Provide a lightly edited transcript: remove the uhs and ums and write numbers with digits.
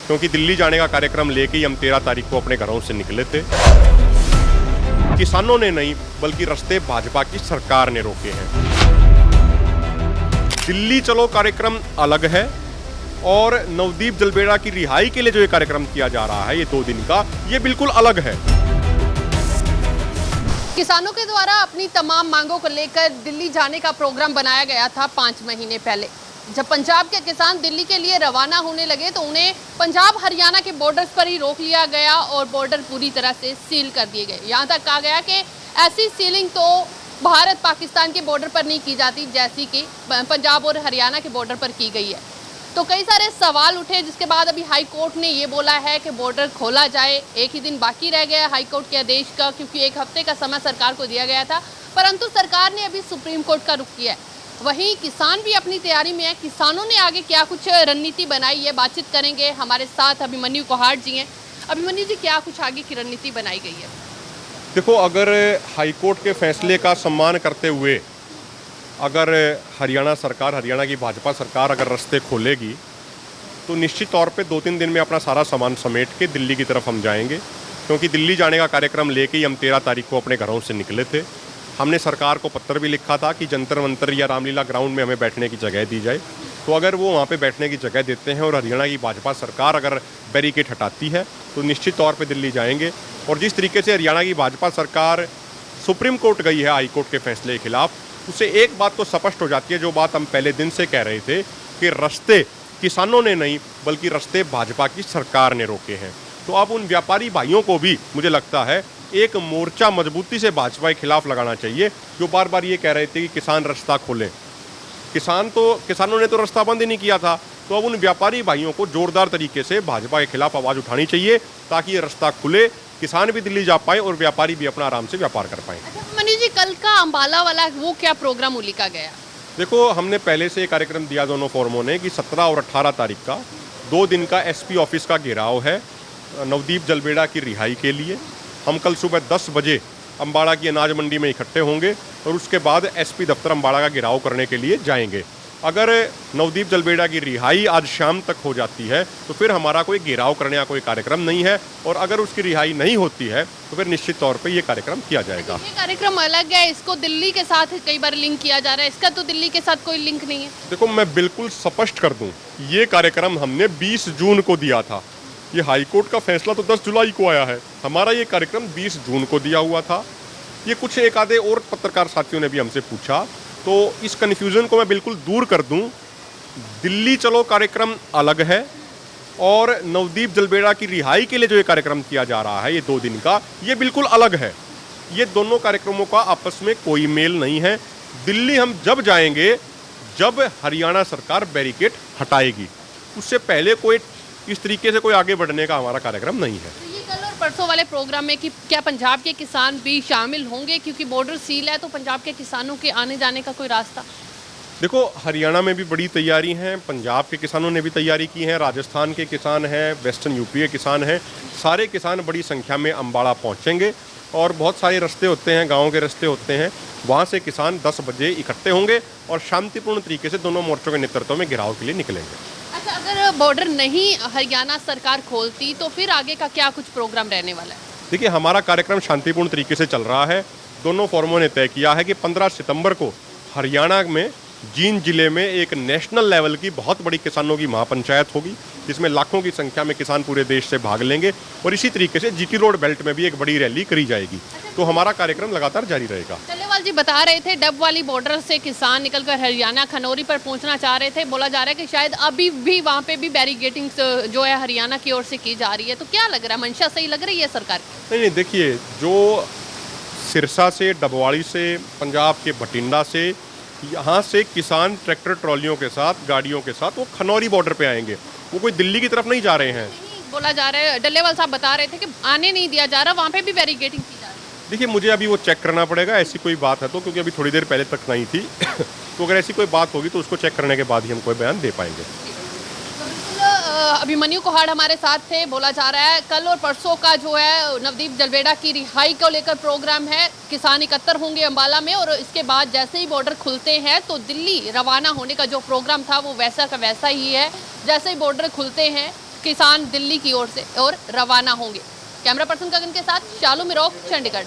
क्योंकि दिल्ली जाने का कार्यक्रम लेके ही हम 13 तारीख को अपने घरों से निकले थे। किसानों ने नहीं बल्कि रास्ते भाजपा की सरकार ने रोके हैं। दिल्ली चलो कार्यक्रम अलग है और नवदीप जलबेड़ा की रिहाई के लिए जो ये कार्यक्रम किया जा रहा है, ये 2 दिन का, ये बिल्कुल अलग है। किसानों के द्वारा अपनी तमाम मांगों को लेकर दिल्ली जाने का प्रोग्राम बनाया गया था 5 महीने पहले। जब पंजाब के किसान दिल्ली के लिए रवाना होने लगे तो उन्हें पंजाब हरियाणा के बॉर्डर्स पर ही रोक लिया गया और बॉर्डर पूरी तरह से सील कर दिए गए। यहाँ तक कहा गया कि ऐसी सीलिंग तो भारत पाकिस्तान के बॉर्डर पर नहीं की जाती जैसी कि पंजाब और हरियाणा के बॉर्डर पर की गई है। तो कई सारे सवाल उठे, जिसके बाद अभी हाई कोर्ट ने ये बोला है कि बॉर्डर खोला जाए। एक ही दिन बाकी रह गया हाई कोर्ट के आदेश का, क्योंकि 1 हफ्ते का समय सरकार को दिया गया था, परंतु सरकार ने अभी सुप्रीम कोर्ट का रुख किया है। वहीं किसान भी अपनी तैयारी में है। किसानों ने आगे क्या कुछ रणनीति बनाई है, बातचीत करेंगे। हमारे साथ अभिमन्यु कोहाड़ जी हैं। अभिमन्यु जी, क्या कुछ आगे की रणनीति बनाई गई है? देखो, अगर हाईकोर्ट के फैसले का सम्मान करते हुए अगर हरियाणा सरकार, हरियाणा की भाजपा सरकार अगर रास्ते खोलेगी तो निश्चित तौर पे 2-3 दिन में अपना सारा सामान समेट के दिल्ली की तरफ हम जाएंगे, क्योंकि दिल्ली जाने का कार्यक्रम लेके ही हम 13 तारीख को अपने घरों से निकले थे। हमने सरकार को पत्र भी लिखा था कि जंतर मंतर या रामलीला ग्राउंड में हमें बैठने की जगह दी जाए। तो अगर वो वहाँ पे बैठने की जगह देते हैं और हरियाणा की भाजपा सरकार अगर बैरिकेड हटाती है तो निश्चित तौर पे दिल्ली जाएंगे। और जिस तरीके से हरियाणा की भाजपा सरकार सुप्रीम कोर्ट गई है हाई कोर्ट के फैसले के खिलाफ, उससे एक बात तो स्पष्ट हो जाती है, जो बात हम पहले दिन से कह रहे थे कि रास्ते किसानों ने नहीं बल्कि रास्ते भाजपा की सरकार ने रोके हैं। तो अब उन व्यापारी भाइयों को भी मुझे लगता है एक मोर्चा मजबूती से भाजपा के खिलाफ लगाना चाहिए, जो बार बार ये कह रहे थे कि किसान रास्ता खोलें। किसानों ने तो रास्ता बंद ही नहीं किया था। तो अब उन व्यापारी भाइयों को जोरदार तरीके से भाजपा के खिलाफ आवाज़ उठानी चाहिए, ताकि ये रास्ता खुले, किसान भी दिल्ली जा पाए और व्यापारी भी अपना आराम से व्यापार कर पाएं। अच्छा मनीष जी, कल का अंबाला वाला वो क्या प्रोग्राम उलिका गया? देखो, हमने पहले से कार्यक्रम दिया दोनों फोरमों ने कि 17 और 18 तारीख का 2 दिन का एसपी ऑफिस का घेराव है नवदीप जलबेड़ा की रिहाई के लिए। हम कल सुबह 10 बजे अम्बाड़ा की अनाज मंडी में इकट्ठे होंगे और उसके बाद एसपी दफ्तर अम्बाड़ा का घेराव करने के लिए जाएंगे। अगर नवदीप जलबेड़ा की रिहाई आज शाम तक हो जाती है तो फिर हमारा कोई घेराव करने का कोई कार्यक्रम नहीं है, और अगर उसकी रिहाई नहीं होती है तो फिर निश्चित तौर पे ये कार्यक्रम किया जाएगा। ये कार्यक्रम अलग है, इसको दिल्ली के साथ कई बार लिंक किया जा रहा है, इसका तो दिल्ली के साथ कोई लिंक नहीं है। देखो, मैं बिल्कुल स्पष्ट कर दूं, ये कार्यक्रम हमने 20 जून को दिया था। ये हाईकोर्ट का फैसला तो 10 जुलाई को आया है। हमारा ये कार्यक्रम 20 जून को दिया हुआ था। ये कुछ एक आधे और पत्रकार साथियों ने भी हमसे पूछा, तो इस कन्फ्यूज़न को मैं बिल्कुल दूर कर दूं। दिल्ली चलो कार्यक्रम अलग है और नवदीप जलबेड़ा की रिहाई के लिए जो ये कार्यक्रम किया जा रहा है, ये 2 दिन का, ये बिल्कुल अलग है। ये दोनों कार्यक्रमों का आपस में कोई मेल नहीं है। दिल्ली हम जब जाएंगे जब हरियाणा सरकार बैरिकेड हटाएगी, उससे पहले कोई इस तरीके से कोई आगे बढ़ने का हमारा कार्यक्रम नहीं है। तो ये कल और परसों वाले प्रोग्राम में कि क्या पंजाब के किसान भी शामिल होंगे, क्योंकि बॉर्डर सील है तो पंजाब के किसानों के आने जाने का कोई रास्ता? देखो, हरियाणा में भी बड़ी तैयारी है, पंजाब के किसानों ने भी तैयारी की है, राजस्थान के किसान हैं, वेस्टर्न यूपी के किसान हैं। सारे किसान बड़ी संख्या में अम्बाड़ा पहुंचेंगे और बहुत सारे रास्ते होते हैं, गाँव के रास्ते होते हैं, वहाँ से किसान 10 बजे इकट्ठे होंगे और शांतिपूर्ण तरीके से दोनों मोर्चों के नेतृत्व में घेराव के लिए निकलेंगे। अच्छा, अगर बॉर्डर नहीं हरियाणा सरकार खोलती तो फिर आगे का क्या कुछ प्रोग्राम रहने वाला है? देखिए, हमारा कार्यक्रम शांतिपूर्ण तरीके से चल रहा है। दोनों फोरमों ने तय किया है कि 15 सितंबर को हरियाणा में जींद जिले में एक नेशनल लेवल की बहुत बड़ी किसानों की महापंचायत होगी, जिसमें लाखों की संख्या में किसान पूरे देश से भाग लेंगे, और इसी तरीके से जीटी रोड बेल्ट में भी एक बड़ी रैली करी जाएगी। तो हमारा कार्यक्रम लगातार जारी रहेगा। टल्लेवाल जी बता रहे थे डब वाली बॉर्डर से किसान निकलकर हरियाणा खनौरी पर पहुंचना चाह रहे थे। बोला जा रहा है कि शायद अभी भी वहां पे भी बैरिकेडिंग जो है हरियाणा की ओर से की जा रही है। तो क्या लग रहा है, मंशा सही लग रही है सरकार की? नहीं, देखिए, जो सिरसा से, डबवाड़ी से, पंजाब के भटिंडा से, यहाँ से किसान ट्रैक्टर ट्रॉलियों के साथ, गाड़ियों के साथ वो खनौरी बॉर्डर पे आएंगे। वो कोई दिल्ली की तरफ नहीं जा रहे हैं। बोला जा रहा है, डल्लेवाल साहब बता रहे थे कि आने नहीं दिया जा रहा, वहाँ पे भी बैरिकेडिंग की जा रही है। देखिए, मुझे अभी वो चेक करना पड़ेगा, ऐसी कोई बात है तो, क्योंकि अभी थोड़ी देर पहले तक नहीं थी। तो अगर ऐसी कोई बात होगी तो उसको चेक करने के बाद ही हम कोई बयान दे पाएंगे। अभिमन्यु कोहाड़ हमारे साथ थे। बोला जा रहा है कल और परसों का जो है नवदीप जलबेड़ा की रिहाई को लेकर प्रोग्राम है। किसान इकट्ठा होंगे अम्बाला में और इसके बाद जैसे ही बॉर्डर खुलते हैं तो दिल्ली रवाना होने का जो प्रोग्राम था वो वैसा का वैसा ही है। जैसे ही बॉर्डर खुलते हैं किसान दिल्ली की ओर से और रवाना होंगे। कैमरा पर्सन गगन के साथ शालू मिरोक, चंडीगढ़।